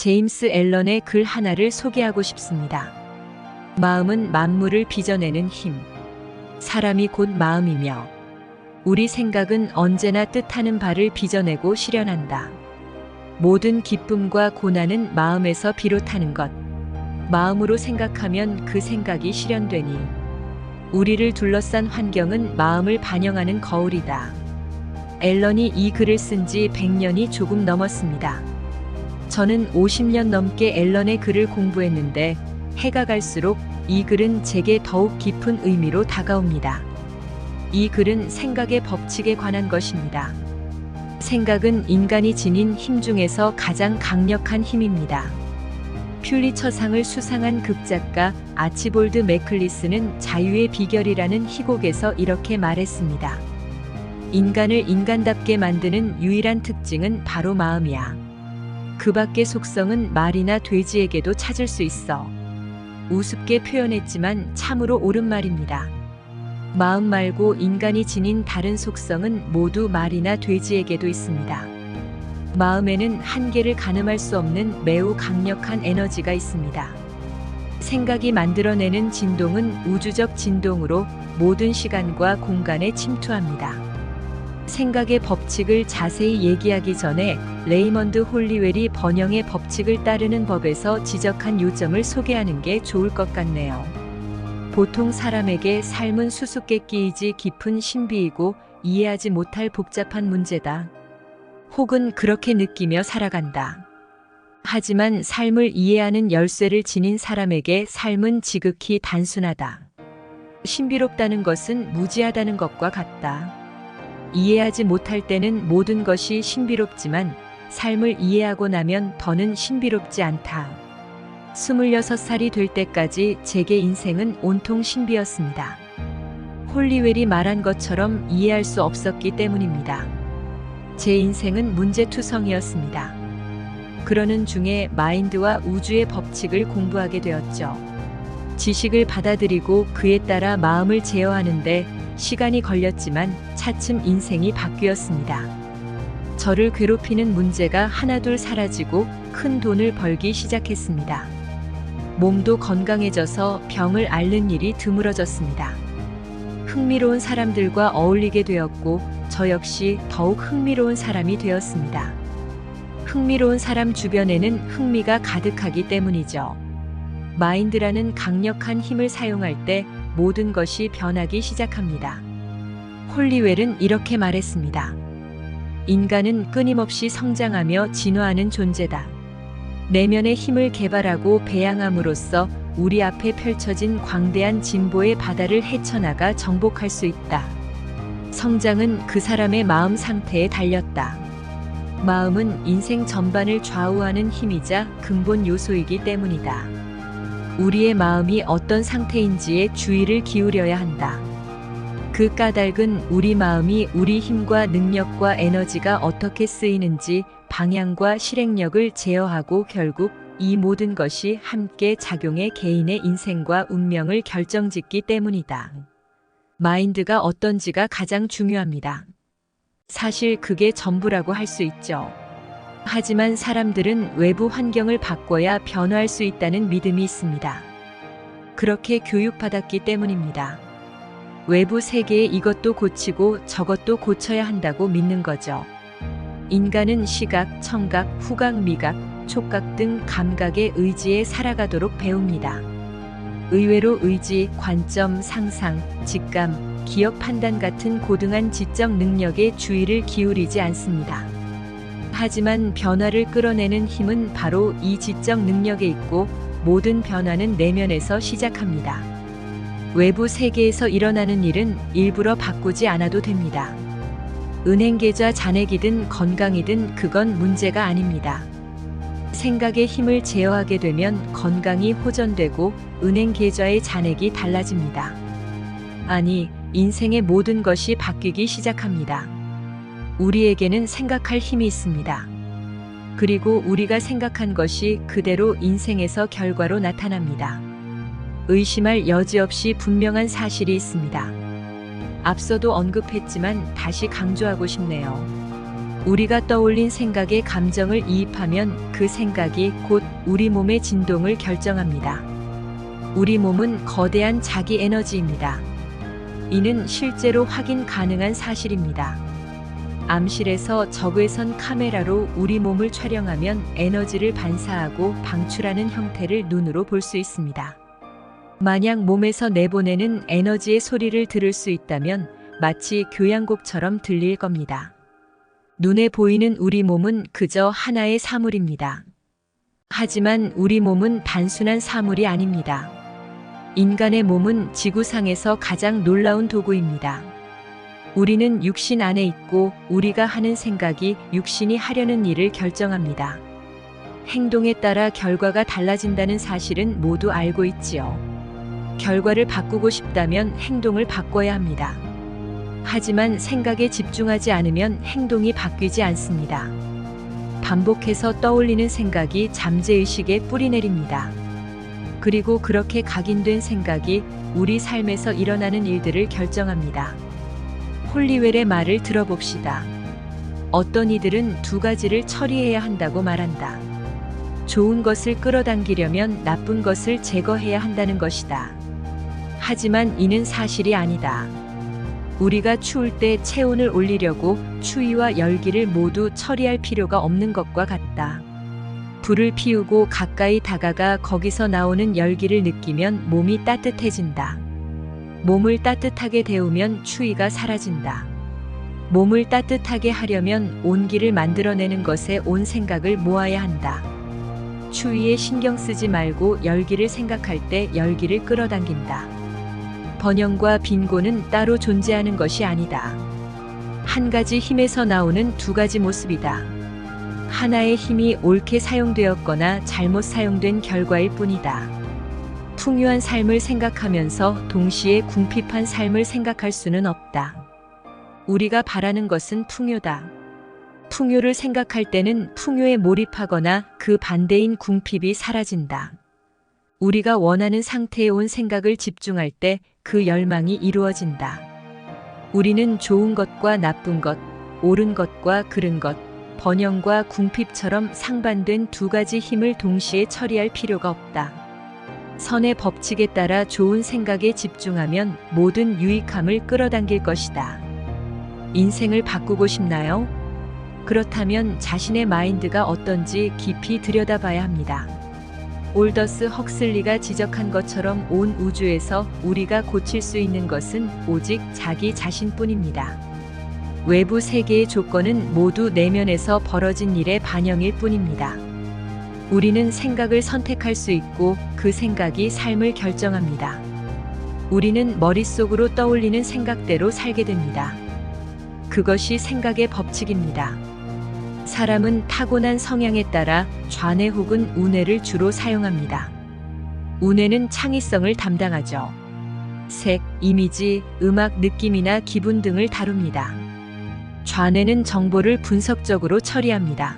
제임스 앨런의 글 하나를 소개하고 싶습니다. 마음은 만물을 빚어내는 힘. 사람이 곧 마음이며 우리 생각은 언제나 뜻하는 바를 빚어내고 실현한다. 모든 기쁨과 고난은 마음에서 비롯하는 것. 마음으로 생각하면 그 생각이 실현되니 우리를 둘러싼 환경은 마음을 반영하는 거울이다. 앨런이 이 글을 쓴 지 100년이 조금 넘었습니다. 저는 50년 넘게 앨런의 글을 공부했는데 해가 갈수록 이 글은 제게 더욱 깊은 의미로 다가옵니다. 이 글은 생각의 법칙에 관한 것입니다. 생각은 인간이 지닌 힘 중에서 가장 강력한 힘입니다. 퓰리처상을 수상한 극작가 아치볼드 매클리스는 자유의 비결이라는 희곡에서 이렇게 말했습니다. 인간을 인간답게 만드는 유일한 특징은 바로 마음이야. 그 밖의 속성은 말이나 돼지에게도 찾을 수 있어. 우습게 표현했지만 참으로 옳은 말입니다. 마음 말고 인간이 지닌 다른 속성은 모두 말이나 돼지에게도 있습니다. 마음에는 한계를 가늠할 수 없는 매우 강력한 에너지가 있습니다. 생각이 만들어내는 진동은 우주적 진동으로 모든 시간과 공간에 침투합니다. 생각의 법칙을 자세히 얘기하기 전에 레이먼드 홀리웰이 번영의 법칙을 따르는 법에서 지적한 요점을 소개하는 게 좋을 것 같네요. 보통 사람에게 삶은 수수께끼이지 깊은 신비이고 이해하지 못할 복잡한 문제다. 혹은 그렇게 느끼며 살아간다. 하지만 삶을 이해하는 열쇠를 지닌 사람에게 삶은 지극히 단순하다. 신비롭다는 것은 무지하다는 것과 같다. 이해하지 못할 때는 모든 것이 신비롭지만 삶을 이해하고 나면 더는 신비롭지 않다. 26살이 될 때까지 제게 인생은 온통 신비였습니다. 홀리웰이 말한 것처럼 이해할 수 없었기 때문입니다. 제 인생은 문제투성이었습니다. 그러는 중에 마인드와 우주의 법칙을 공부하게 되었죠. 지식을 받아들이고 그에 따라 마음을 제어하는데 시간이 걸렸지만 차츰 인생이 바뀌었습니다. 저를 괴롭히는 문제가 하나둘 사라지고 큰 돈을 벌기 시작했습니다. 몸도 건강해져서 병을 앓는 일이 드물어졌습니다. 흥미로운 사람들과 어울리게 되었고 저 역시 더욱 흥미로운 사람이 되었습니다. 흥미로운 사람 주변에는 흥미가 가득하기 때문이죠. 마인드라는 강력한 힘을 사용할 때 모든 것이 변하기 시작합니다. 홀리웰은 이렇게 말했습니다. 인간은 끊임없이 성장하며 진화하는 존재다. 내면의 힘을 개발하고 배양함으로써 우리 앞에 펼쳐진 광대한 진보의 바다를 헤쳐나가 정복할 수 있다. 성장은 그 사람의 마음 상태에 달렸다. 마음은 인생 전반을 좌우하는 힘이자 근본 요소이기 때문이다. 우리의 마음이 어떤 상태인지에 주의를 기울여야 한다. 그 까닭은 우리 마음이 우리 힘과 능력과 에너지가 어떻게 쓰이는지 방향과 실행력을 제어하고 결국 이 모든 것이 함께 작용해 개인의 인생과 운명을 결정짓기 때문이다. 마인드가 어떤지가 가장 중요합니다. 사실 그게 전부라고 할 수 있죠. 하지만 사람들은 외부 환경을 바꿔야 변화할 수 있다는 믿음이 있습니다. 그렇게 교육받았기 때문입니다. 외부 세계에 이것도 고치고 저것도 고쳐야 한다고 믿는 거죠. 인간은 시각, 청각, 후각, 미각, 촉각 등 감각의 의지에 살아가도록 배웁니다. 의외로 의지, 관점, 상상, 직감, 기억, 판단 같은 고등한 지적 능력에 주의를 기울이지 않습니다. 하지만 변화를 끌어내는 힘은 바로 이 지적 능력에 있고 모든 변화는 내면에서 시작합니다. 외부 세계에서 일어나는 일은 일부러 바꾸지 않아도 됩니다. 은행 계좌 잔액이든 건강이든 그건 문제가 아닙니다. 생각의 힘을 제어하게 되면 건강이 호전되고 은행 계좌의 잔액이 달라집니다. 아니, 인생의 모든 것이 바뀌기 시작합니다. 우리에게는 생각할 힘이 있습니다. 그리고 우리가 생각한 것이 그대로 인생에서 결과로 나타납니다. 의심할 여지 없이 분명한 사실이 있습니다. 앞서도 언급했지만 다시 강조하고 싶네요. 우리가 떠올린 생각에 감정을 이입하면 그 생각이 곧 우리 몸의 진동을 결정합니다. 우리 몸은 거대한 자기 에너지입니다. 이는 실제로 확인 가능한 사실입니다. 암실에서 적외선 카메라로 우리 몸을 촬영하면 에너지를 반사하고 방출하는 형태를 눈으로 볼 수 있습니다. 만약 몸에서 내보내는 에너지의 소리를 들을 수 있다면 마치 교향곡처럼 들릴 겁니다. 눈에 보이는 우리 몸은 그저 하나의 사물입니다. 하지만 우리 몸은 단순한 사물이 아닙니다. 인간의 몸은 지구상에서 가장 놀라운 도구입니다. 우리는 육신 안에 있고 우리가 하는 생각이 육신이 하려는 일을 결정합니다. 행동에 따라 결과가 달라진다는 사실은 모두 알고 있지요. 결과를 바꾸고 싶다면 행동을 바꿔야 합니다. 하지만 생각에 집중하지 않으면 행동이 바뀌지 않습니다. 반복해서 떠올리는 생각이 잠재의식에 뿌리내립니다. 그리고 그렇게 각인된 생각이 우리 삶에서 일어나는 일들을 결정합니다. 홀리웰의 말을 들어봅시다. 어떤 이들은 두 가지를 처리해야 한다고 말한다. 좋은 것을 끌어당기려면 나쁜 것을 제거해야 한다는 것이다. 하지만 이는 사실이 아니다. 우리가 추울 때 체온을 올리려고 추위와 열기를 모두 처리할 필요가 없는 것과 같다. 불을 피우고 가까이 다가가 거기서 나오는 열기를 느끼면 몸이 따뜻해진다. 몸을 따뜻하게 데우면 추위가 사라진다. 몸을 따뜻하게 하려면 온기를 만들어내는 것에 온 생각을 모아야 한다. 추위에 신경 쓰지 말고 열기를 생각할 때 열기를 끌어당긴다. 번영과 빈곤은 따로 존재하는 것이 아니다. 한 가지 힘에서 나오는 두 가지 모습이다. 하나의 힘이 옳게 사용되었거나 잘못 사용된 결과일 뿐이다. 풍요한 삶을 생각하면서 동시에 궁핍한 삶을 생각할 수는 없다. 우리가 바라는 것은 풍요다. 풍요를 생각할 때는 풍요에 몰입하거나 그 반대인 궁핍이 사라진다. 우리가 원하는 상태에 온 생각을 집중할 때 그 열망이 이루어진다. 우리는 좋은 것과 나쁜 것, 옳은 것과 그른 것, 번영과 궁핍처럼 상반된 두 가지 힘을 동시에 처리할 필요가 없다. 선의 법칙에 따라 좋은 생각에 집중하면 모든 유익함을 끌어당길 것이다. 인생을 바꾸고 싶나요? 그렇다면 자신의 마인드가 어떤지 깊이 들여다봐야 합니다. 올더스 헉슬리가 지적한 것처럼 온 우주에서 우리가 고칠 수 있는 것은 오직 자기 자신뿐입니다. 외부 세계의 조건은 모두 내면에서 벌어진 일의 반영일 뿐입니다. 우리는 생각을 선택할 수 있고 그 생각이 삶을 결정합니다. 우리는 머릿속으로 떠올리는 생각대로 살게 됩니다. 그것이 생각의 법칙입니다. 사람은 타고난 성향에 따라 좌뇌 혹은 우뇌를 주로 사용합니다. 우뇌는 창의성을 담당하죠. 색, 이미지, 음악, 느낌이나 기분 등을 다룹니다. 좌뇌는 정보를 분석적으로 처리합니다.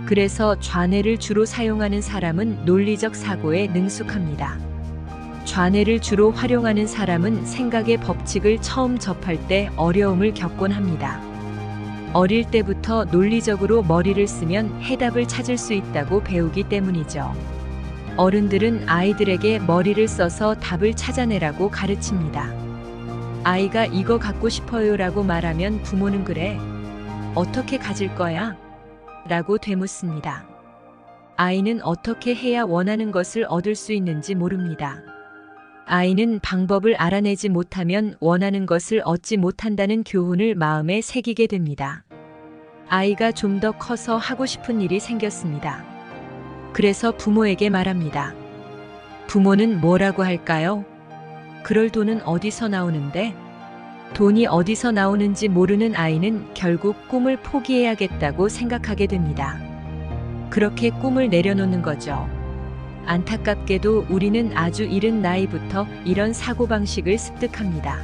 그래서 좌뇌를 주로 사용하는 사람은 논리적 사고에 능숙합니다. 좌뇌를 주로 활용하는 사람은 생각의 법칙을 처음 접할 때 어려움을 겪곤 합니다. 어릴 때부터 논리적으로 머리를 쓰면 해답을 찾을 수 있다고 배우기 때문이죠. 어른들은 아이들에게 머리를 써서 답을 찾아내라고 가르칩니다. 아이가 이거 갖고 싶어요 라고 말하면 부모는 그래? 어떻게 가질 거야? 라고 되묻습니다. 아이는 어떻게 해야 원하는 것을 얻을 수 있는지 모릅니다. 아이는 방법을 알아내지 못하면 원하는 것을 얻지 못한다는 교훈을 마음에 새기게 됩니다. 아이가 좀 더 커서 하고 싶은 일이 생겼습니다. 그래서 부모에게 말합니다. 부모는 뭐라고 할까요? 그럴 돈은 어디서 나오는데? 돈이 어디서 나오는지 모르는 아이는 결국 꿈을 포기해야겠다고 생각하게 됩니다. 그렇게 꿈을 내려놓는 거죠. 안타깝게도 우리는 아주 이른 나이부터 이런 사고방식을 습득합니다.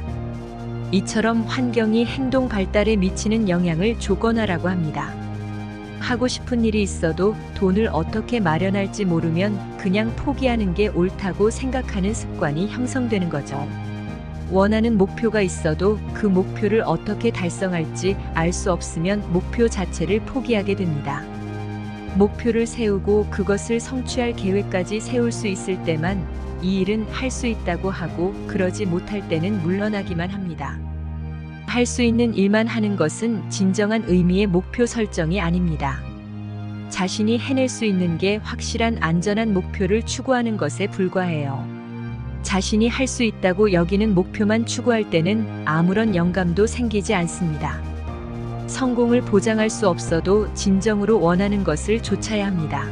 이처럼 환경이 행동 발달에 미치는 영향을 조건화라고 합니다. 하고 싶은 일이 있어도 돈을 어떻게 마련할지 모르면 그냥 포기하는 게 옳다고 생각하는 습관이 형성되는 거죠. 원하는 목표가 있어도 그 목표를 어떻게 달성할지 알 수 없으면 목표 자체를 포기하게 됩니다. 목표를 세우고 그것을 성취할 계획까지 세울 수 있을 때만 이 일은 할 수 있다고 하고, 그러지 못할 때는 물러나기만 합니다. 할 수 있는 일만 하는 것은 진정한 의미의 목표 설정이 아닙니다. 자신이 해낼 수 있는 게 확실한 안전한 목표를 추구하는 것에 불과해요. 자신이 할 수 있다고 여기는 목표만 추구할 때는 아무런 영감도 생기지 않습니다. 성공을 보장할 수 없어도 진정으로 원하는 것을 좇아야 합니다.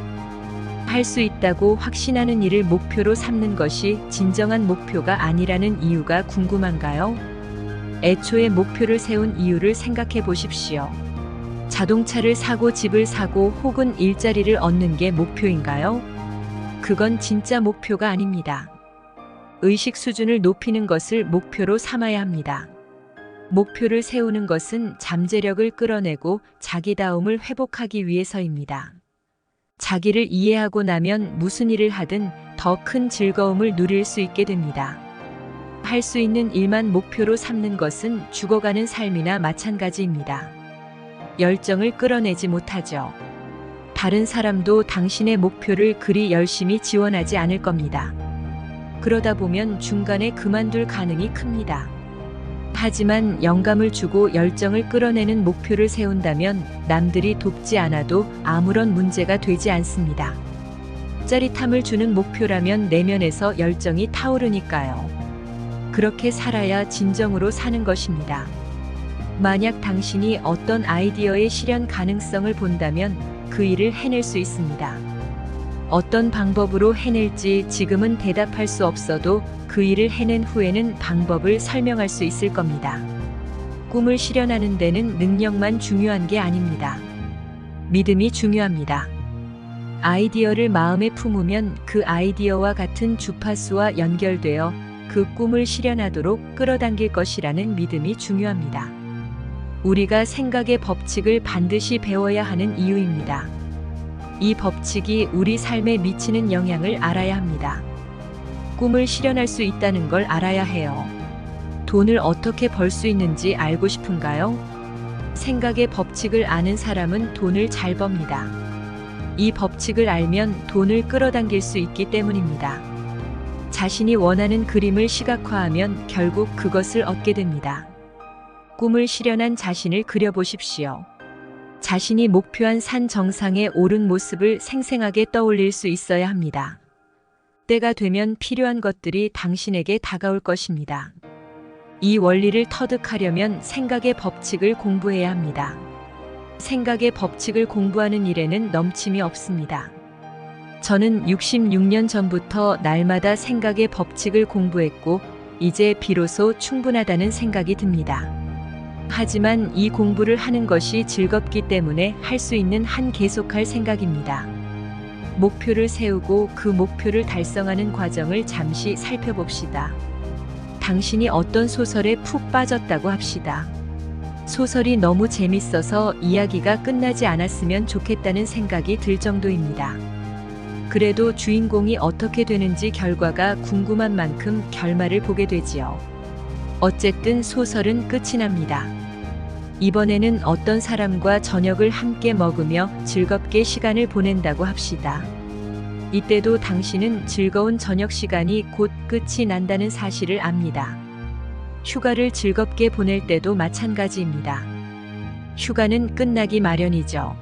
할 수 있다고 확신하는 일을 목표로 삼는 것이 진정한 목표가 아니라는 이유가 궁금한가요? 애초에 목표를 세운 이유를 생각해 보십시오. 자동차를 사고 집을 사고 혹은 일자리를 얻는 게 목표인가요? 그건 진짜 목표가 아닙니다. 의식 수준을 높이는 것을 목표로 삼아야 합니다. 목표를 세우는 것은 잠재력을 끌어내고 자기다움을 회복하기 위해서입니다. 자기를 이해하고 나면 무슨 일을 하든 더 큰 즐거움을 누릴 수 있게 됩니다. 할 수 있는 일만 목표로 삼는 것은 죽어가는 삶이나 마찬가지입니다. 열정을 끌어내지 못하죠. 다른 사람도 당신의 목표를 그리 열심히 지원하지 않을 겁니다. 그러다 보면 중간에 그만둘 가능이 큽니다. 하지만 영감을 주고 열정을 끌어내는 목표를 세운다면 남들이 돕지 않아도 아무런 문제가 되지 않습니다. 짜릿함을 주는 목표라면 내면에서 열정이 타오르니까요. 그렇게 살아야 진정으로 사는 것입니다. 만약 당신이 어떤 아이디어의 실현 가능성을 본다면 그 일을 해낼 수 있습니다. 어떤 방법으로 해낼지 지금은 대답할 수 없어도 그 일을 해낸 후에는 방법을 설명할 수 있을 겁니다. 꿈을 실현하는 데는 능력만 중요한 게 아닙니다. 믿음이 중요합니다. 아이디어를 마음에 품으면 그 아이디어와 같은 주파수와 연결되어 그 꿈을 실현하도록 끌어당길 것이라는 믿음이 중요합니다. 우리가 생각의 법칙을 반드시 배워야 하는 이유입니다. 이 법칙이 우리 삶에 미치는 영향을 알아야 합니다. 꿈을 실현할 수 있다는 걸 알아야 해요. 돈을 어떻게 벌 수 있는지 알고 싶은가요? 생각의 법칙을 아는 사람은 돈을 잘 법니다. 이 법칙을 알면 돈을 끌어당길 수 있기 때문입니다. 자신이 원하는 그림을 시각화하면 결국 그것을 얻게 됩니다. 꿈을 실현한 자신을 그려보십시오. 자신이 목표한 산 정상에 오른 모습을 생생하게 떠올릴 수 있어야 합니다. 때가 되면 필요한 것들이 당신에게 다가올 것입니다. 이 원리를 터득하려면 생각의 법칙을 공부해야 합니다. 생각의 법칙을 공부하는 일에는 넘침이 없습니다. 저는 66년 전부터 날마다 생각의 법칙을 공부했고 이제 비로소 충분하다는 생각이 듭니다. 하지만 이 공부를 하는 것이 즐겁기 때문에 할 수 있는 한 계속할 생각입니다. 목표를 세우고 그 목표를 달성하는 과정을 잠시 살펴봅시다. 당신이 어떤 소설에 푹 빠졌다고 합시다. 소설이 너무 재밌어서 이야기가 끝나지 않았으면 좋겠다는 생각이 들 정도입니다. 그래도 주인공이 어떻게 되는지 결과가 궁금한 만큼 결말을 보게 되지요. 어쨌든 소설은 끝이 납니다. 이번에는 어떤 사람과 저녁을 함께 먹으며 즐겁게 시간을 보낸다고 합시다. 이때도 당신은 즐거운 저녁 시간이 곧 끝이 난다는 사실을 압니다. 휴가를 즐겁게 보낼 때도 마찬가지입니다. 휴가는 끝나기 마련이죠.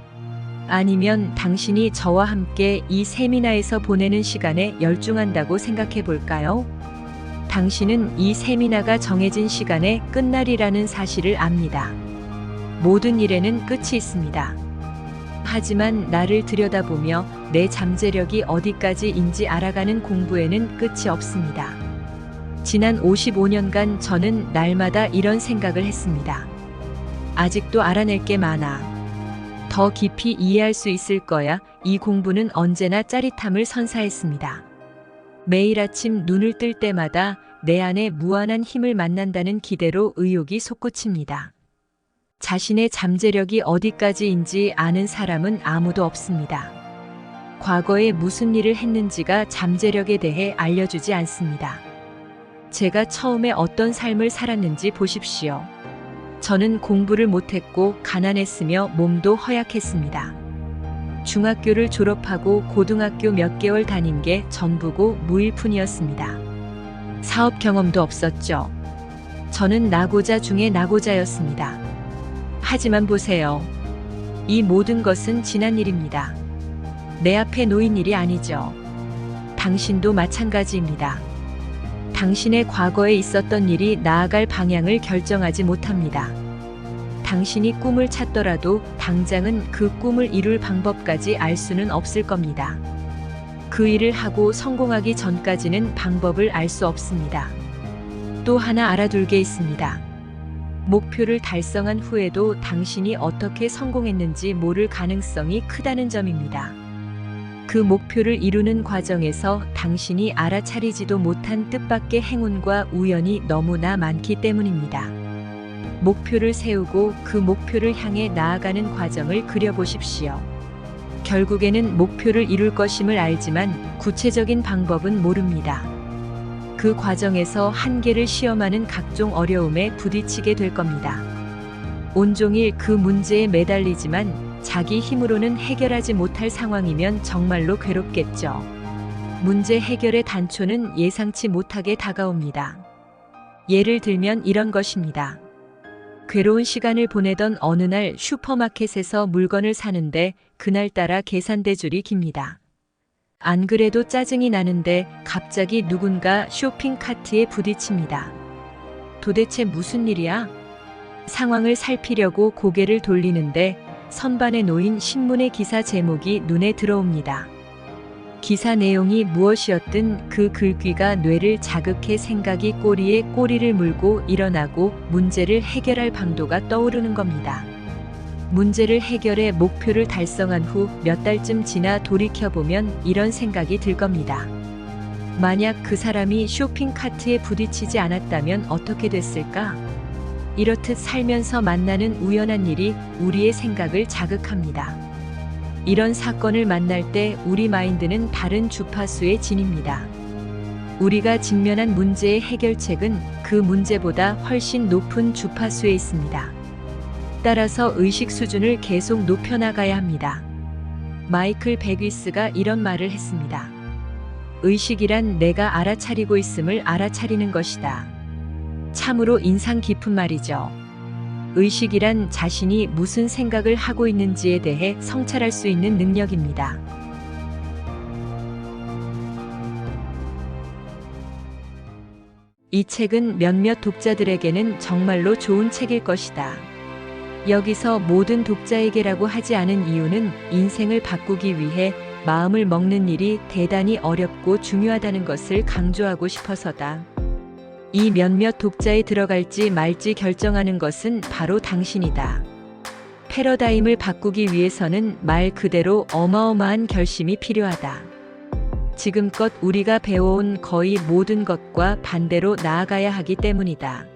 아니면 당신이 저와 함께 이 세미나에서 보내는 시간에 열중한다고 생각해 볼까요? 당신은 이 세미나가 정해진 시간에 끝날이라는 사실을 압니다. 모든 일에는 끝이 있습니다. 하지만 나를 들여다보며 내 잠재력이 어디까지인지 알아가는 공부에는 끝이 없습니다. 지난 55년간 저는 날마다 이런 생각을 했습니다. 아직도 알아낼 게 많아. 더 깊이 이해할 수 있을 거야. 이 공부는 언제나 짜릿함을 선사했습니다. 매일 아침 눈을 뜰 때마다 내 안에 무한한 힘을 만난다는 기대로 의욕이 솟구칩니다. 자신의 잠재력이 어디까지인지 아는 사람은 아무도 없습니다. 과거에 무슨 일을 했는지가 잠재력에 대해 알려주지 않습니다. 제가 처음에 어떤 삶을 살았는지 보십시오. 저는 공부를 못했고 가난했으며 몸도 허약했습니다. 중학교를 졸업하고 고등학교 몇 개월 다닌 게 전부고 무일 뿐이었습니다. 사업 경험도 없었죠. 저는 나고자 중에 나고자였습니다. 하지만 보세요. 이 모든 것은 지난 일입니다. 내 앞에 놓인 일이 아니죠. 당신도 마찬가지입니다. 당신의 과거에 있었던 일이 나아갈 방향을 결정하지 못합니다. 당신이 꿈을 찾더라도 당장은 그 꿈을 이룰 방법까지 알 수는 없을 겁니다. 그 일을 하고 성공하기 전까지는 방법을 알 수 없습니다. 또 하나 알아둘 게 있습니다. 목표를 달성한 후에도 당신이 어떻게 성공했는지 모를 가능성이 크다는 점입니다. 그 목표를 이루는 과정에서 당신이 알아차리지도 못한 뜻밖의 행운과 우연이 너무나 많기 때문입니다. 목표를 세우고 그 목표를 향해 나아가는 과정을 그려보십시오. 결국에는 목표를 이룰 것임을 알지만 구체적인 방법은 모릅니다. 그 과정에서 한계를 시험하는 각종 어려움에 부딪히게 될 겁니다. 온종일 그 문제에 매달리지만 자기 힘으로는 해결하지 못할 상황이면 정말로 괴롭겠죠. 문제 해결의 단초는 예상치 못하게 다가옵니다. 예를 들면 이런 것입니다. 괴로운 시간을 보내던 어느 날 슈퍼마켓에서 물건을 사는데 그날따라 계산대줄이 깁니다. 안 그래도 짜증이 나는데 갑자기 누군가 쇼핑 카트에 부딪힙니다. 도대체 무슨 일이야? 상황을 살피려고 고개를 돌리는데 선반에 놓인 신문의 기사 제목이 눈에 들어옵니다. 기사 내용이 무엇이었든 그 글귀가 뇌를 자극해 생각이 꼬리에 꼬리를 물고 일어나고 문제를 해결할 방도가 떠오르는 겁니다. 문제를 해결해 목표를 달성한 후 몇 달쯤 지나 돌이켜보면 이런 생각이 들 겁니다. 만약 그 사람이 쇼핑 카트에 부딪히지 않았다면 어떻게 됐을까? 이렇듯 살면서 만나는 우연한 일이 우리의 생각을 자극합니다. 이런 사건을 만날 때 우리 마인드는 다른 주파수에 진입니다. 우리가 직면한 문제의 해결책은 그 문제보다 훨씬 높은 주파수에 있습니다. 따라서 의식 수준을 계속 높여나가야 합니다. 마이클 베귀스가 이런 말을 했습니다. 의식이란 내가 알아차리고 있음을 알아차리는 것이다. 참으로 인상 깊은 말이죠. 의식이란 자신이 무슨 생각을 하고 있는지에 대해 성찰할 수 있는 능력입니다. 이 책은 몇몇 독자들에게는 정말로 좋은 책일 것이다. 여기서 모든 독자에게라고 하지 않은 이유는 인생을 바꾸기 위해 마음을 먹는 일이 대단히 어렵고 중요하다는 것을 강조하고 싶어서다. 이 몇몇 독자에 들어갈지 말지 결정하는 것은 바로 당신이다. 패러다임을 바꾸기 위해서는 말 그대로 어마어마한 결심이 필요하다. 지금껏 우리가 배워온 거의 모든 것과 반대로 나아가야 하기 때문이다.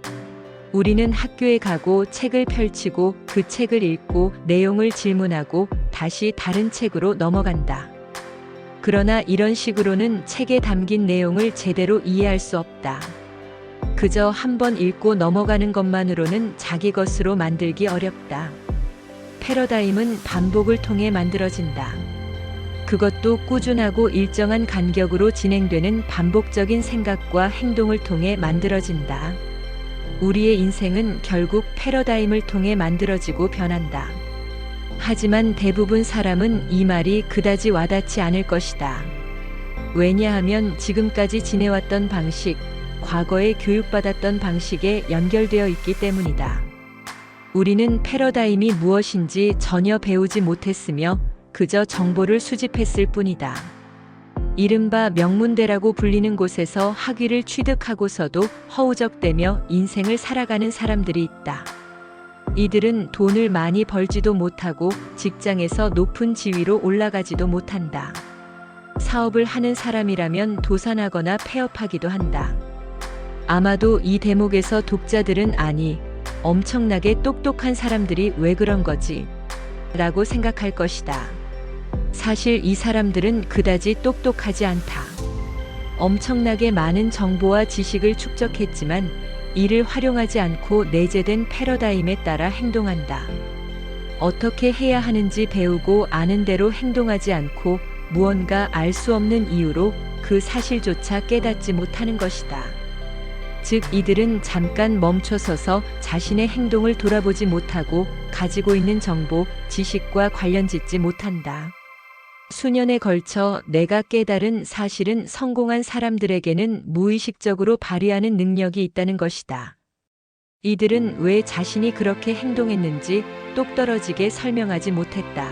우리는 학교에 가고 책을 펼치고 그 책을 읽고 내용을 질문하고 다시 다른 책으로 넘어간다. 그러나 이런 식으로는 책에 담긴 내용을 제대로 이해할 수 없다. 그저 한번 읽고 넘어가는 것만으로는 자기 것으로 만들기 어렵다. 패러다임은 반복을 통해 만들어진다. 그것도 꾸준하고 일정한 간격으로 진행되는 반복적인 생각과 행동을 통해 만들어진다. 우리의 인생은 결국 패러다임을 통해 만들어지고 변한다. 하지만 대부분 사람은 이 말이 그다지 와닿지 않을 것이다. 왜냐하면 지금까지 지내왔던 방식, 과거에 교육받았던 방식에 연결되어 있기 때문이다. 우리는 패러다임이 무엇인지 전혀 배우지 못했으며 그저 정보를 수집했을 뿐이다. 이른바 명문대라고 불리는 곳에서 학위를 취득하고서도 허우적대며 인생을 살아가는 사람들이 있다. 이들은 돈을 많이 벌지도 못하고 직장에서 높은 지위로 올라가지도 못한다. 사업을 하는 사람이라면 도산하거나 폐업하기도 한다. 아마도 이 대목에서 독자들은 아니, 엄청나게 똑똑한 사람들이 왜 그런 거지? 라고 생각할 것이다. 사실 이 사람들은 그다지 똑똑하지 않다. 엄청나게 많은 정보와 지식을 축적했지만 이를 활용하지 않고 내재된 패러다임에 따라 행동한다. 어떻게 해야 하는지 배우고 아는 대로 행동하지 않고 무언가 알 수 없는 이유로 그 사실조차 깨닫지 못하는 것이다. 즉, 이들은 잠깐 멈춰서서 자신의 행동을 돌아보지 못하고 가지고 있는 정보, 지식과 관련짓지 못한다. 수년에 걸쳐 내가 깨달은 사실은 성공한 사람들에게는 무의식적으로 발휘하는 능력이 있다는 것이다. 이들은 왜 자신이 그렇게 행동했는지 똑떨어지게 설명하지 못했다.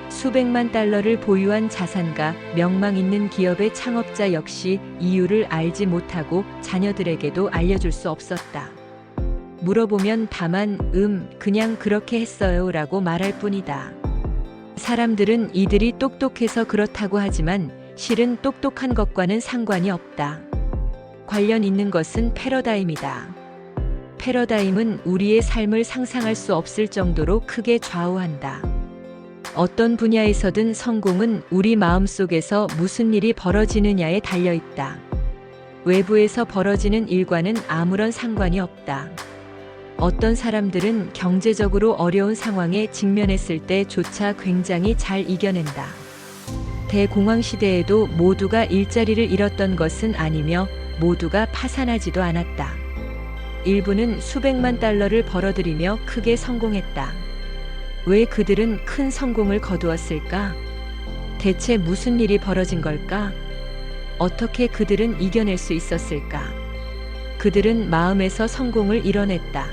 수백만 달러를 보유한 자산가, 명망 있는 기업의 창업자 역시 이유를 알지 못하고 자녀들에게도 알려줄 수 없었다. 물어보면 다만 그냥 그렇게 했어요 라고 말할 뿐이다. 사람들은 이들이 똑똑해서 그렇다고 하지만 실은 똑똑한 것과는 상관이 없다. 관련 있는 것은 패러다임이다. 패러다임은 우리의 삶을 상상할 수 없을 정도로 크게 좌우한다. 어떤 분야에서든 성공은 우리 마음속에서 무슨 일이 벌어지느냐에 달려있다. 외부에서 벌어지는 일과는 아무런 상관이 없다. 어떤 사람들은 경제적으로 어려운 상황에 직면했을 때조차 굉장히 잘 이겨낸다. 대공황 시대에도 모두가 일자리를 잃었던 것은 아니며 모두가 파산하지도 않았다. 일부는 수백만 달러를 벌어들이며 크게 성공했다. 왜 그들은 큰 성공을 거두었을까? 대체 무슨 일이 벌어진 걸까? 어떻게 그들은 이겨낼 수 있었을까? 그들은 마음에서 성공을 이뤄냈다.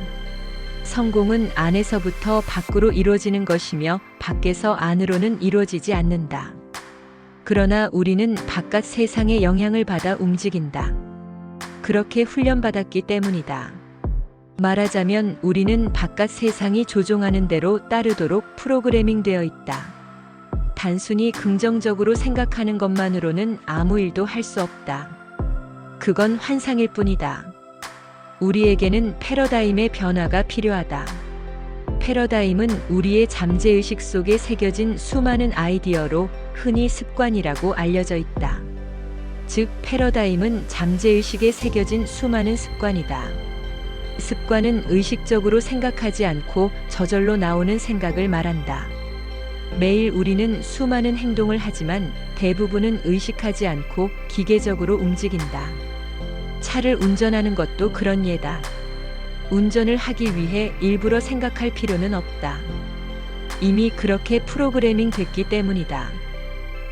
성공은 안에서부터 밖으로 이루어지는 것이며 밖에서 안으로는 이루어지지 않는다. 그러나 우리는 바깥 세상의 영향을 받아 움직인다. 그렇게 훈련받았기 때문이다. 말하자면 우리는 바깥 세상이 조종하는 대로 따르도록 프로그래밍 되어 있다. 단순히 긍정적으로 생각하는 것만으로는 아무 일도 할 수 없다. 그건 환상일 뿐이다. 우리에게는 패러다임의 변화가 필요하다. 패러다임은 우리의 잠재의식 속에 새겨진 수많은 아이디어로 흔히 습관이라고 알려져 있다. 즉, 패러다임은 잠재의식에 새겨진 수많은 습관이다. 습관은 의식적으로 생각하지 않고 저절로 나오는 생각을 말한다. 매일 우리는 수많은 행동을 하지만 대부분은 의식하지 않고 기계적으로 움직인다. 차를 운전하는 것도 그런 예다. 운전을 하기 위해 일부러 생각할 필요는 없다. 이미 그렇게 프로그래밍 됐기 때문이다.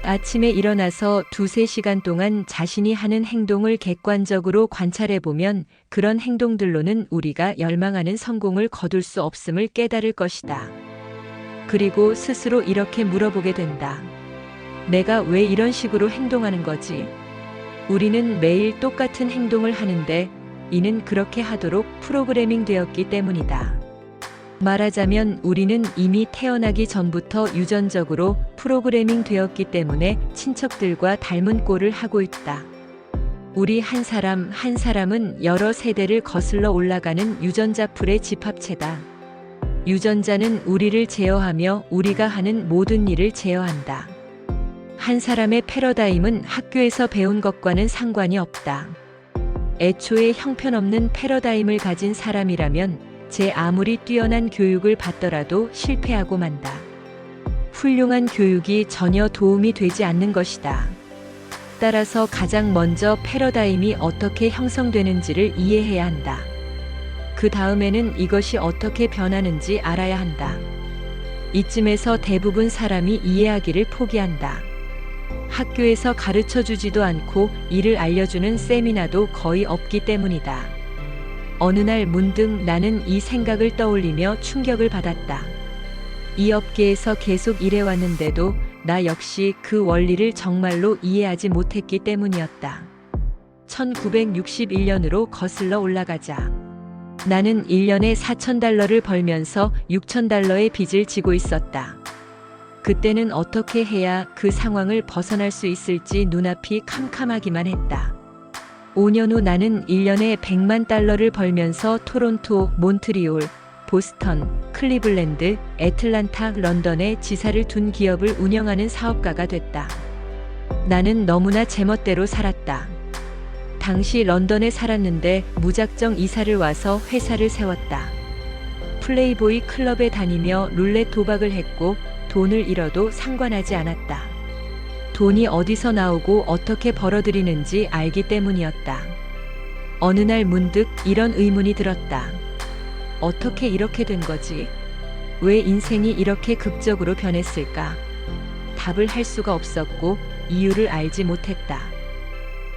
아침에 일어나서 2~3시간 동안 자신이 하는 행동을 객관적으로 관찰해보면 그런 행동들로는 우리가 열망하는 성공을 거둘 수 없음을 깨달을 것이다. 그리고 스스로 이렇게 물어보게 된다. 내가 왜 이런 식으로 행동하는 거지? 우리는 매일 똑같은 행동을 하는데 이는 그렇게 하도록 프로그래밍 되었기 때문이다. 말하자면 우리는 이미 태어나기 전부터 유전적으로 프로그래밍 되었기 때문에 친척들과 닮은 꼴을 하고 있다. 우리 한 사람 한 사람은 여러 세대를 거슬러 올라가는 유전자 풀의 집합체다. 유전자는 우리를 제어하며 우리가 하는 모든 일을 제어한다. 한 사람의 패러다임은 학교에서 배운 것과는 상관이 없다. 애초에 형편없는 패러다임을 가진 사람이라면 제 아무리 뛰어난 교육을 받더라도 실패하고 만다. 훌륭한 교육이 전혀 도움이 되지 않는 것이다. 따라서 가장 먼저 패러다임이 어떻게 형성되는지를 이해해야 한다. 그 다음에는 이것이 어떻게 변하는지 알아야 한다. 이쯤에서 대부분 사람이 이해하기를 포기한다. 학교에서 가르쳐 주지도 않고 이를 알려주는 세미나도 거의 없기 때문이다. 어느 날 문득 나는 이 생각을 떠올리며 충격을 받았다. 이 업계에서 계속 일해왔는데도 나 역시 그 원리를 정말로 이해하지 못했기 때문이었다. 1961년으로 거슬러 올라가자. 나는 1년에 $4,000를 벌면서 $6,000의 빚을 지고 있었다. 그때는 어떻게 해야 그 상황을 벗어날 수 있을지 눈앞이 캄캄하기만 했다. 5년 후 나는 1년에 $1,000,000를 벌면서 토론토, 몬트리올, 보스턴, 클리블랜드, 애틀란타, 런던에 지사를 둔 기업을 운영하는 사업가가 됐다. 나는 너무나 제멋대로 살았다. 당시 런던에 살았는데 무작정 이사를 와서 회사를 세웠다. 플레이보이 클럽에 다니며 룰렛 도박을 했고 돈을 잃어도 상관하지 않았다. 돈이 어디서 나오고 어떻게 벌어들이는지 알기 때문이었다. 어느 날 문득 이런 의문이 들었다. 어떻게 이렇게 된 거지? 왜 인생이 이렇게 극적으로 변했을까? 답을 할 수가 없었고 이유를 알지 못했다.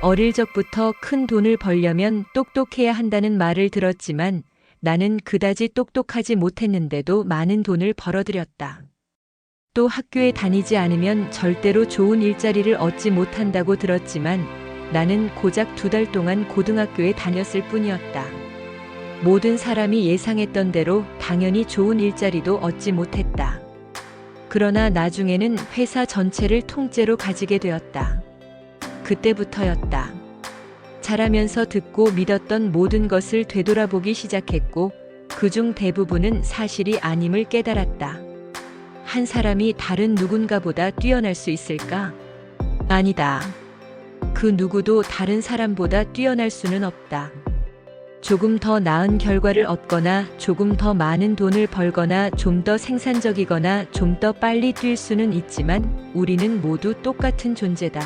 어릴 적부터 큰 돈을 벌려면 똑똑해야 한다는 말을 들었지만 나는 그다지 똑똑하지 못했는데도 많은 돈을 벌어들였다. 또 학교에 다니지 않으면 절대로 좋은 일자리를 얻지 못한다고 들었지만 나는 고작 2달 동안 고등학교에 다녔을 뿐이었다. 모든 사람이 예상했던 대로 당연히 좋은 일자리도 얻지 못했다. 그러나 나중에는 회사 전체를 통째로 가지게 되었다. 그때부터였다. 자라면서 듣고 믿었던 모든 것을 되돌아보기 시작했고 그중 대부분은 사실이 아님을 깨달았다. 한 사람이 다른 누군가보다 뛰어날 수 있을까? 아니다. 그 누구도 다른 사람보다 뛰어날 수는 없다. 조금 더 나은 결과를 얻거나 조금 더 많은 돈을 벌거나 좀 더 생산적이거나 좀 더 빨리 뛸 수는 있지만 우리는 모두 똑같은 존재다.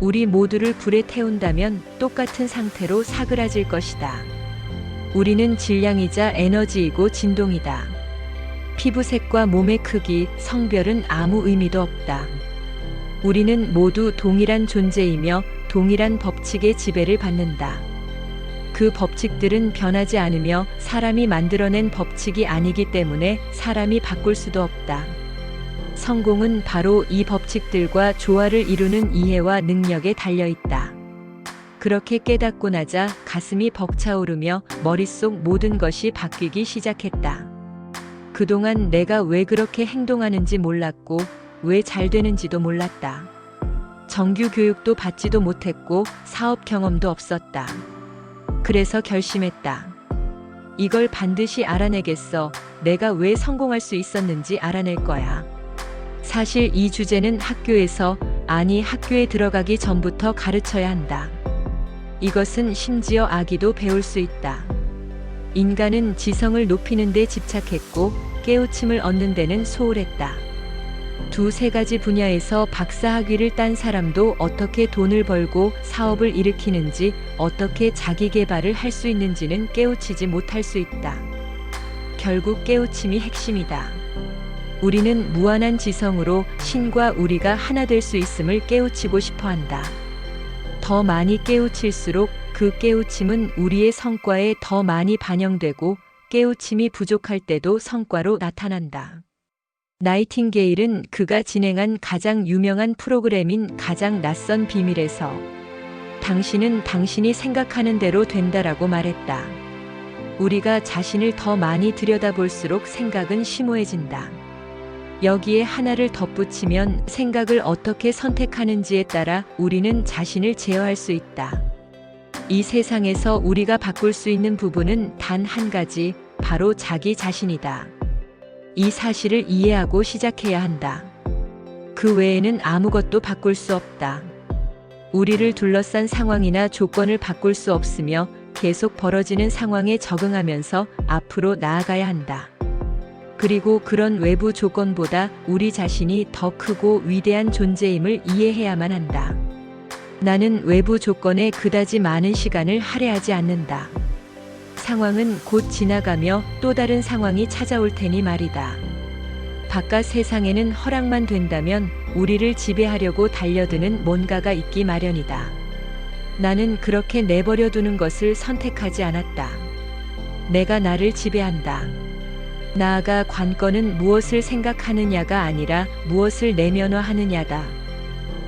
우리 모두를 불에 태운다면 똑같은 상태로 사그라질 것이다. 우리는 질량이자 에너지이고 진동이다. 피부색과 몸의 크기, 성별은 아무 의미도 없다. 우리는 모두 동일한 존재이며 동일한 법칙의 지배를 받는다. 그 법칙들은 변하지 않으며 사람이 만들어낸 법칙이 아니기 때문에 사람이 바꿀 수도 없다. 성공은 바로 이 법칙들과 조화를 이루는 이해와 능력에 달려 있다. 그렇게 깨닫고 나자 가슴이 벅차오르며 머릿속 모든 것이 바뀌기 시작했다. 그동안 내가 왜 그렇게 행동하는지 몰랐고 왜 잘 되는지도 몰랐다. 정규 교육도 받지도 못했고 사업 경험도 없었다. 그래서 결심했다. 이걸 반드시 알아내겠어. 내가 왜 성공할 수 있었는지 알아낼 거야. 사실 이 주제는 학교에 들어가기 전부터 가르쳐야 한다. 이것은 심지어 아기도 배울 수 있다. 인간은 지성을 높이는 데 집착했고 깨우침을 얻는 데는 소홀했다. 2-3가지 분야에서 박사학위를 딴 사람도 어떻게 돈을 벌고 사업을 일으키는지, 어떻게 자기 개발을 할 수 있는지는 깨우치지 못할 수 있다. 결국 깨우침이 핵심이다. 우리는 무한한 지성으로 신과 우리가 하나 될 수 있음을 깨우치고 싶어 한다. 더 많이 깨우칠수록 그 깨우침은 우리의 성과에 더 많이 반영되고 깨우침이 부족할 때도 성과로 나타난다. 나이팅게일은 그가 진행한 가장 유명한 프로그램인 가장 낯선 비밀에서 당신은 당신이 생각하는 대로 된다라고 말했다. 우리가 자신을 더 많이 들여다볼수록 생각은 심오해진다. 여기에 하나를 덧붙이면 생각을 어떻게 선택하는지에 따라 우리는 자신을 제어할 수 있다. 이 세상에서 우리가 바꿀 수 있는 부분은 단 한 가지, 바로 자기 자신이다. 이 사실을 이해하고 시작해야 한다. 그 외에는 아무것도 바꿀 수 없다. 우리를 둘러싼 상황이나 조건을 바꿀 수 없으며 계속 벌어지는 상황에 적응하면서 앞으로 나아가야 한다. 그리고 그런 외부 조건보다 우리 자신이 더 크고 위대한 존재임을 이해해야만 한다. 나는 외부 조건에 그다지 많은 시간을 할애하지 않는다. 상황은 곧 지나가며 또 다른 상황이 찾아올 테니 말이다. 바깥 세상에는 허락만 된다면 우리를 지배하려고 달려드는 뭔가가 있기 마련이다. 나는 그렇게 내버려 두는 것을 선택하지 않았다. 내가 나를 지배한다. 나아가 관건은 무엇을 생각하느냐가 아니라 무엇을 내면화하느냐다.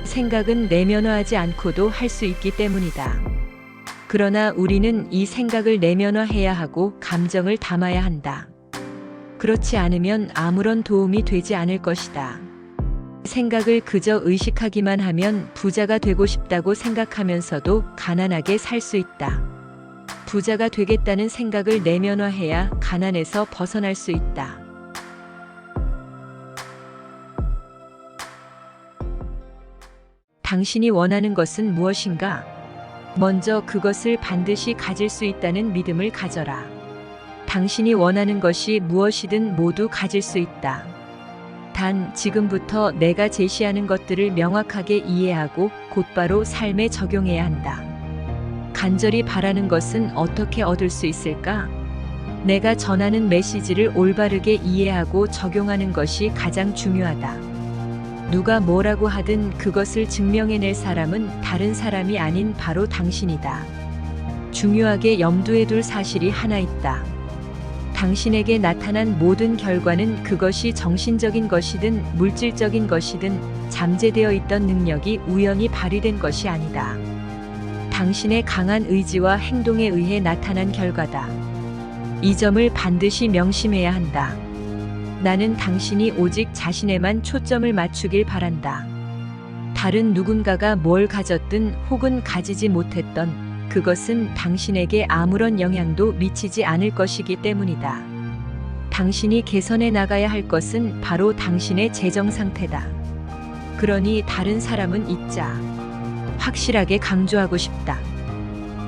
생각은 내면화하지 않고도 할 수 있기 때문이다. 그러나 우리는 이 생각을 내면화해야 하고 감정을 담아야 한다. 그렇지 않으면 아무런 도움이 되지 않을 것이다. 생각을 그저 의식하기만 하면 부자가 되고 싶다고 생각하면서도 가난하게 살 수 있다. 부자가 되겠다는 생각을 내면화해야 가난에서 벗어날 수 있다. 당신이 원하는 것은 무엇인가? 먼저 그것을 반드시 가질 수 있다는 믿음을 가져라. 당신이 원하는 것이 무엇이든 모두 가질 수 있다. 단 지금부터 내가 제시하는 것들을 명확하게 이해하고 곧바로 삶에 적용해야 한다. 간절히 바라는 것은 어떻게 얻을 수 있을까? 내가 전하는 메시지를 올바르게 이해하고 적용하는 것이 가장 중요하다. 누가 뭐라고 하든 그것을 증명해낼 사람은 다른 사람이 아닌 바로 당신이다. 중요하게 염두에 둘 사실이 하나 있다. 당신에게 나타난 모든 결과는 그것이 정신적인 것이든 물질적인 것이든 잠재되어 있던 능력이 우연히 발휘된 것이 아니다. 당신의 강한 의지와 행동에 의해 나타난 결과다. 이 점을 반드시 명심해야 한다. 나는 당신이 오직 자신에만 초점을 맞추길 바란다. 다른 누군가가 뭘 가졌든 혹은 가지지 못했던 그것은 당신에게 아무런 영향도 미치지 않을 것이기 때문이다. 당신이 개선해 나가야 할 것은 바로 당신의 재정 상태다. 그러니 다른 사람은 잊자. 확실하게 강조하고 싶다.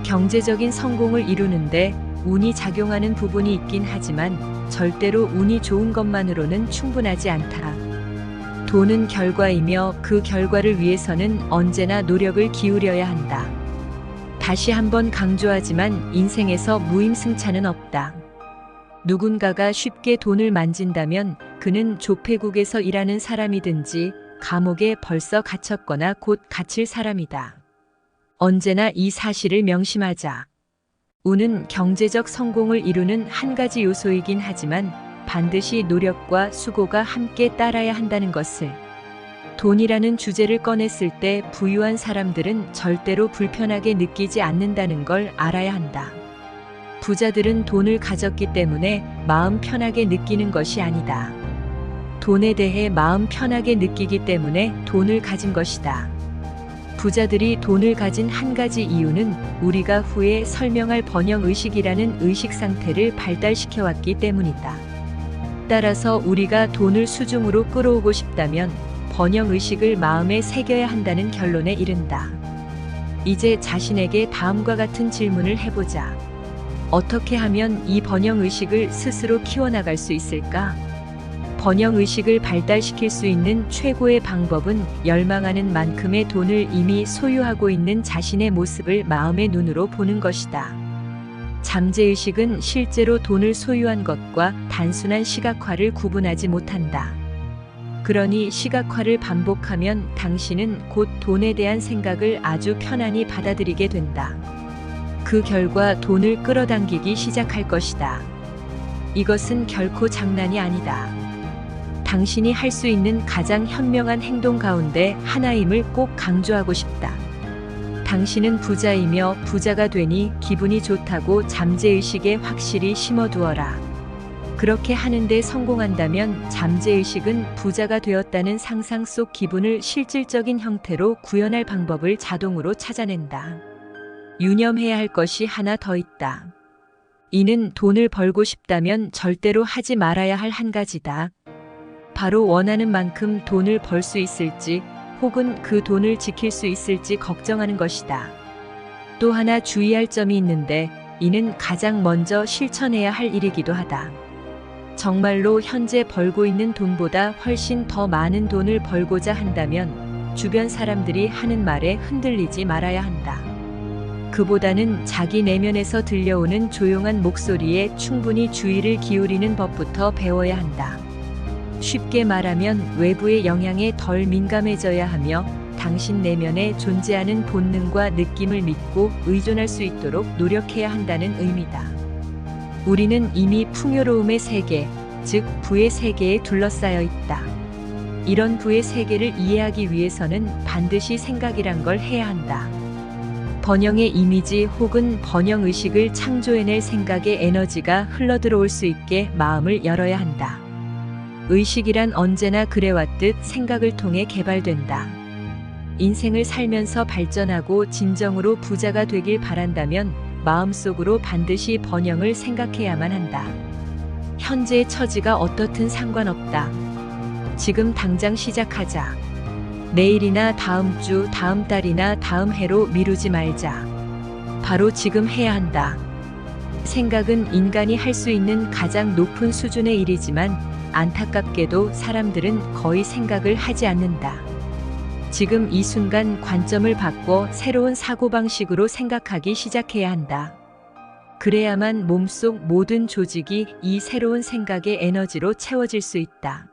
경제적인 성공을 이루는데 운이 작용하는 부분이 있긴 하지만 절대로 운이 좋은 것만으로는 충분하지 않다. 돈은 결과이며 그 결과를 위해서는 언제나 노력을 기울여야 한다. 다시 한번 강조하지만 인생에서 무임승차는 없다. 누군가가 쉽게 돈을 만진다면 그는 조폐국에서 일하는 사람이든지 감옥에 벌써 갇혔거나 곧 갇힐 사람이다. 언제나 이 사실을 명심하자. 운은 경제적 성공을 이루는 한 가지 요소이긴 하지만 반드시 노력과 수고가 함께 따라야 한다는 것을. 돈이라는 주제를 꺼냈을 때 부유한 사람들은 절대로 불편하게 느끼지 않는다는 걸 알아야 한다. 부자들은 돈을 가졌기 때문에 마음 편하게 느끼는 것이 아니다. 돈에 대해 마음 편하게 느끼기 때문에 돈을 가진 것이다. 부자들이 돈을 가진 한 가지 이유는 우리가 후에 설명할 번영의식이라는 의식 상태를 발달시켜 왔기 때문이다. 따라서 우리가 돈을 수중으로 끌어오고 싶다면 번영의식을 마음에 새겨야 한다는 결론에 이른다. 이제 자신에게 다음과 같은 질문을 해보자. 어떻게 하면 이 번영의식을 스스로 키워나갈 수 있을까? 번영의식을 발달시킬 수 있는 최고의 방법은 열망하는 만큼의 돈을 이미 소유하고 있는 자신의 모습을 마음의 눈으로 보는 것이다. 잠재의식은 실제로 돈을 소유한 것과 단순한 시각화를 구분하지 못한다. 그러니 시각화를 반복하면 당신은 곧 돈에 대한 생각을 아주 편안히 받아들이게 된다. 그 결과 돈을 끌어당기기 시작할 것이다. 이것은 결코 장난이 아니다. 당신이 할 수 있는 가장 현명한 행동 가운데 하나임을 꼭 강조하고 싶다. 당신은 부자이며 부자가 되니 기분이 좋다고 잠재의식에 확실히 심어두어라. 그렇게 하는데 성공한다면 잠재의식은 부자가 되었다는 상상 속 기분을 실질적인 형태로 구현할 방법을 자동으로 찾아낸다. 유념해야 할 것이 하나 더 있다. 이는 돈을 벌고 싶다면 절대로 하지 말아야 할 한 가지다. 바로 원하는 만큼 돈을 벌 수 있을지 혹은 그 돈을 지킬 수 있을지 걱정하는 것이다. 또 하나 주의할 점이 있는데 이는 가장 먼저 실천해야 할 일이기도 하다. 정말로 현재 벌고 있는 돈보다 훨씬 더 많은 돈을 벌고자 한다면 주변 사람들이 하는 말에 흔들리지 말아야 한다. 그보다는 자기 내면에서 들려오는 조용한 목소리에 충분히 주의를 기울이는 법부터 배워야 한다. 쉽게 말하면 외부의 영향에 덜 민감해져야 하며 당신 내면에 존재하는 본능과 느낌을 믿고 의존할 수 있도록 노력해야 한다는 의미다. 우리는 이미 풍요로움의 세계, 즉 부의 세계에 둘러싸여 있다. 이런 부의 세계를 이해하기 위해서는 반드시 생각이란 걸 해야 한다. 번영의 이미지 혹은 번영의식을 창조해낼 생각의 에너지가 흘러들어올 수 있게 마음을 열어야 한다. 의식이란 언제나 그래왔듯 생각을 통해 개발된다. 인생을 살면서 발전하고 진정으로 부자가 되길 바란다면 마음속으로 반드시 번영을 생각해야만 한다. 현재의 처지가 어떻든 상관없다. 지금 당장 시작하자. 내일이나 다음 주, 다음 달이나 다음 해로 미루지 말자. 바로 지금 해야 한다. 생각은 인간이 할 수 있는 가장 높은 수준의 일이지만 안타깝게도 사람들은 거의 생각을 하지 않는다. 지금 이 순간 관점을 바꿔 새로운 사고방식으로 생각하기 시작해야 한다. 그래야만 몸속 모든 조직이 이 새로운 생각의 에너지로 채워질 수 있다.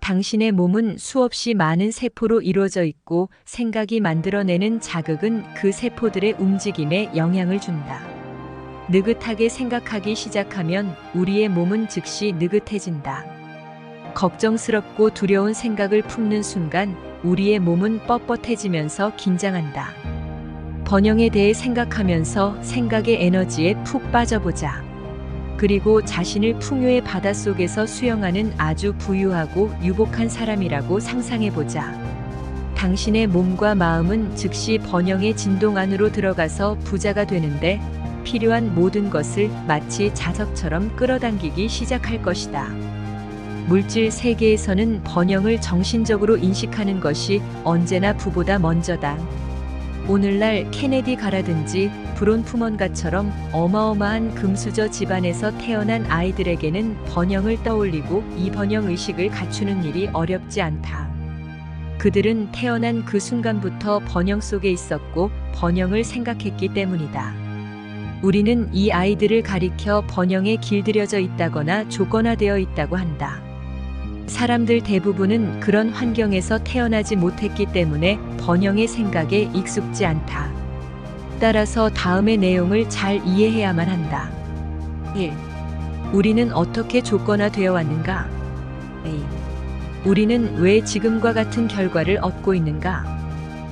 당신의 몸은 수없이 많은 세포로 이루어져 있고 생각이 만들어내는 자극은 그 세포들의 움직임에 영향을 준다. 느긋하게 생각하기 시작하면 우리의 몸은 즉시 느긋해진다. 걱정스럽고 두려운 생각을 품는 순간 우리의 몸은 뻣뻣해지면서 긴장한다. 번영에 대해 생각하면서 생각의 에너지에 푹 빠져보자. 그리고 자신을 풍요의 바닷속에서 수영하는 아주 부유하고 유복한 사람이라고 상상해보자. 당신의 몸과 마음은 즉시 번영의 진동 안으로 들어가서 부자가 되는데 필요한 모든 것을 마치 자석처럼 끌어당기기 시작할 것이다. 물질 세계에서는 번영을 정신적으로 인식하는 것이 언제나 부보다 먼저다. 오늘날 케네디 가라든지 브론 푸먼가처럼 어마어마한 금수저 집안에서 태어난 아이들에게는 번영을 떠올리고 이 번영 의식을 갖추는 일이 어렵지 않다. 그들은 태어난 그 순간부터 번영 속에 있었고 번영을 생각했기 때문이다. 우리는 이 아이들을 가리켜 번영에 길들여져 있다거나 조건화되어 있다고 한다. 사람들 대부분은 그런 환경에서 태어나지 못했기 때문에 번영의 생각에 익숙지 않다. 따라서 다음의 내용을 잘 이해해야만 한다. 1. 우리는 어떻게 조건화되어 왔는가? 2. 우리는 왜 지금과 같은 결과를 얻고 있는가?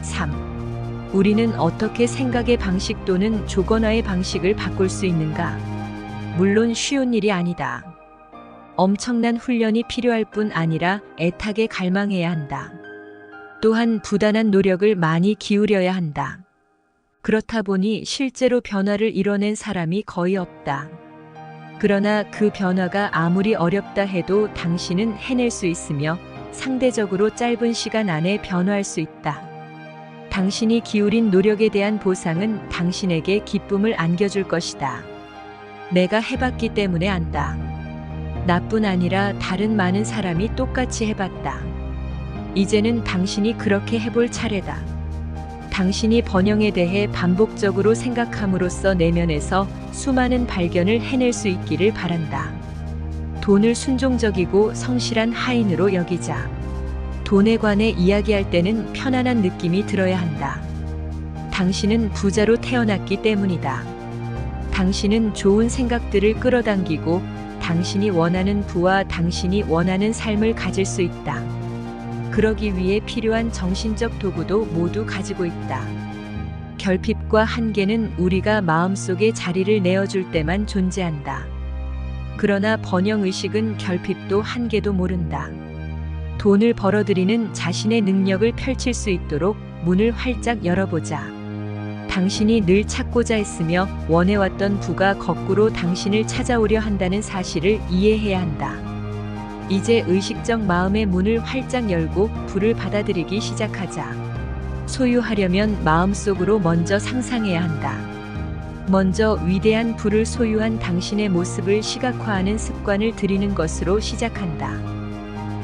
3. 우리는 어떻게 생각의 방식 또는 조건화의 방식을 바꿀 수 있는가? 물론 쉬운 일이 아니다. 엄청난 훈련이 필요할 뿐 아니라 애타게 갈망해야 한다. 또한 부단한 노력을 많이 기울여야 한다. 그렇다 보니 실제로 변화를 이뤄낸 사람이 거의 없다. 그러나 그 변화가 아무리 어렵다 해도 당신은 해낼 수 있으며 상대적으로 짧은 시간 안에 변화할 수 있다. 당신이 기울인 노력에 대한 보상은 당신에게 기쁨을 안겨줄 것이다. 내가 해봤기 때문에 안다. 나뿐 아니라 다른 많은 사람이 똑같이 해봤다. 이제는 당신이 그렇게 해볼 차례다. 당신이 번영에 대해 반복적으로 생각함으로써 내면에서 수많은 발견을 해낼 수 있기를 바란다. 돈을 순종적이고 성실한 하인으로 여기자. 돈에 관해 이야기할 때는 편안한 느낌이 들어야 한다. 당신은 부자로 태어났기 때문이다. 당신은 좋은 생각들을 끌어당기고 당신이 원하는 부와 당신이 원하는 삶을 가질 수 있다. 그러기 위해 필요한 정신적 도구도 모두 가지고 있다. 결핍과 한계는 우리가 마음속에 자리를 내어줄 때만 존재한다. 그러나 번영의식은 결핍도 한계도 모른다. 돈을 벌어들이는 자신의 능력을 펼칠 수 있도록 문을 활짝 열어보자. 당신이 늘 찾고자 했으며 원해왔던 부가 거꾸로 당신을 찾아오려 한다는 사실을 이해해야 한다. 이제 의식적 마음의 문을 활짝 열고 부를 받아들이기 시작하자. 소유하려면 마음속으로 먼저 상상해야 한다. 먼저 위대한 부를 소유한 당신의 모습을 시각화하는 습관을 들이는 것으로 시작한다.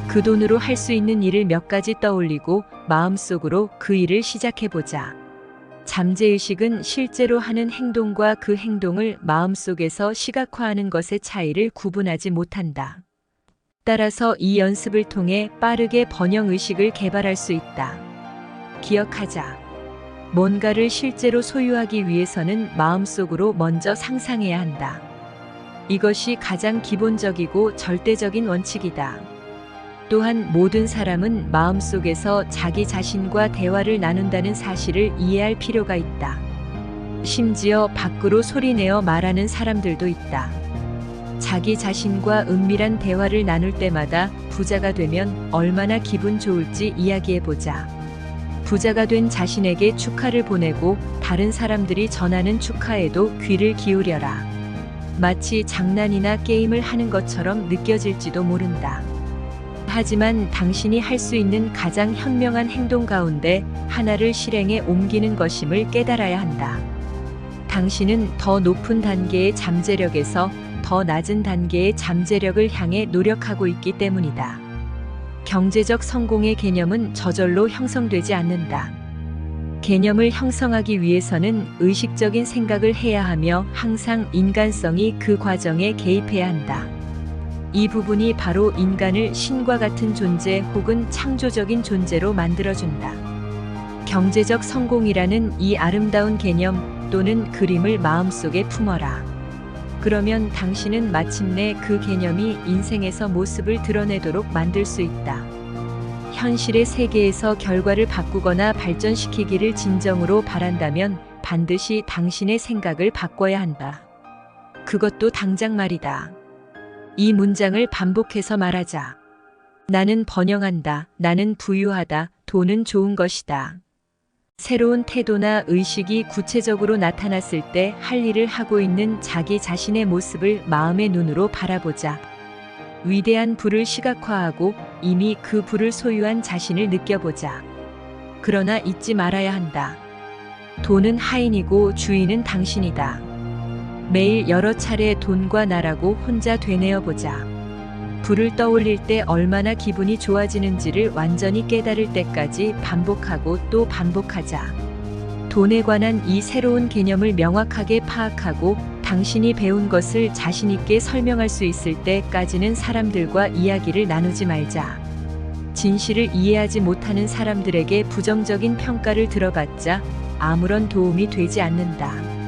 그 돈으로 할 수 있는 일을 몇 가지 떠올리고 마음속으로 그 일을 시작해보자. 잠재의식은 실제로 하는 행동과 그 행동을 마음속에서 시각화하는 것의 차이를 구분하지 못한다. 따라서 이 연습을 통해 빠르게 번영의식을 개발할 수 있다. 기억하자. 뭔가를 실제로 소유하기 위해서는 마음속으로 먼저 상상해야 한다. 이것이 가장 기본적이고 절대적인 원칙이다. 또한 모든 사람은 마음속에서 자기 자신과 대화를 나눈다는 사실을 이해할 필요가 있다. 심지어 밖으로 소리내어 말하는 사람들도 있다. 자기 자신과 은밀한 대화를 나눌 때마다 부자가 되면 얼마나 기분 좋을지 이야기해보자. 부자가 된 자신에게 축하를 보내고 다른 사람들이 전하는 축하에도 귀를 기울여라. 마치 장난이나 게임을 하는 것처럼 느껴질지도 모른다. 하지만 당신이 할 수 있는 가장 현명한 행동 가운데 하나를 실행에 옮기는 것임을 깨달아야 한다. 당신은 더 높은 단계의 잠재력에서 더 낮은 단계의 잠재력을 향해 노력하고 있기 때문이다. 경제적 성공의 개념은 저절로 형성되지 않는다. 개념을 형성하기 위해서는 의식적인 생각을 해야 하며 항상 인간성이 그 과정에 개입해야 한다. 이 부분이 바로 인간을 신과 같은 존재 혹은 창조적인 존재로 만들어준다. 경제적 성공이라는 이 아름다운 개념 또는 그림을 마음속에 품어라. 그러면 당신은 마침내 그 개념이 인생에서 모습을 드러내도록 만들 수 있다. 현실의 세계에서 결과를 바꾸거나 발전시키기를 진정으로 바란다면 반드시 당신의 생각을 바꿔야 한다. 그것도 당장 말이다. 이 문장을 반복해서 말하자. 나는 번영한다. 나는 부유하다. 돈은 좋은 것이다. 새로운 태도나 의식이 구체적으로 나타났을 때 할 일을 하고 있는 자기 자신의 모습을 마음의 눈으로 바라보자. 위대한 부를 시각화하고 이미 그 부를 소유한 자신을 느껴보자. 그러나 잊지 말아야 한다. 돈은 하인이고 주인은 당신이다. 매일 여러 차례 돈과 나라고 혼자 되뇌어 보자. 부를 떠올릴 때 얼마나 기분이 좋아지는지를 완전히 깨달을 때까지 반복하고 또 반복하자. 돈에 관한 이 새로운 개념을 명확하게 파악하고 당신이 배운 것을 자신 있게 설명할 수 있을 때까지는 사람들과 이야기를 나누지 말자. 진실을 이해하지 못하는 사람들에게 부정적인 평가를 들어봤자 아무런 도움이 되지 않는다.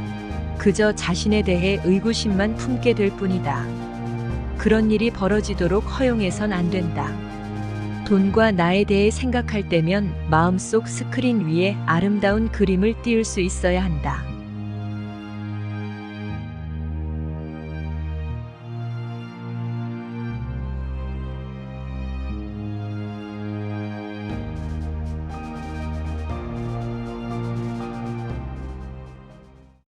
그저 자신에 대해 의구심만 품게 될 뿐이다. 그런 일이 벌어지도록 허용해선 안 된다. 돈과 나에 대해 생각할 때면 마음속 스크린 위에 아름다운 그림을 띄울 수 있어야 한다.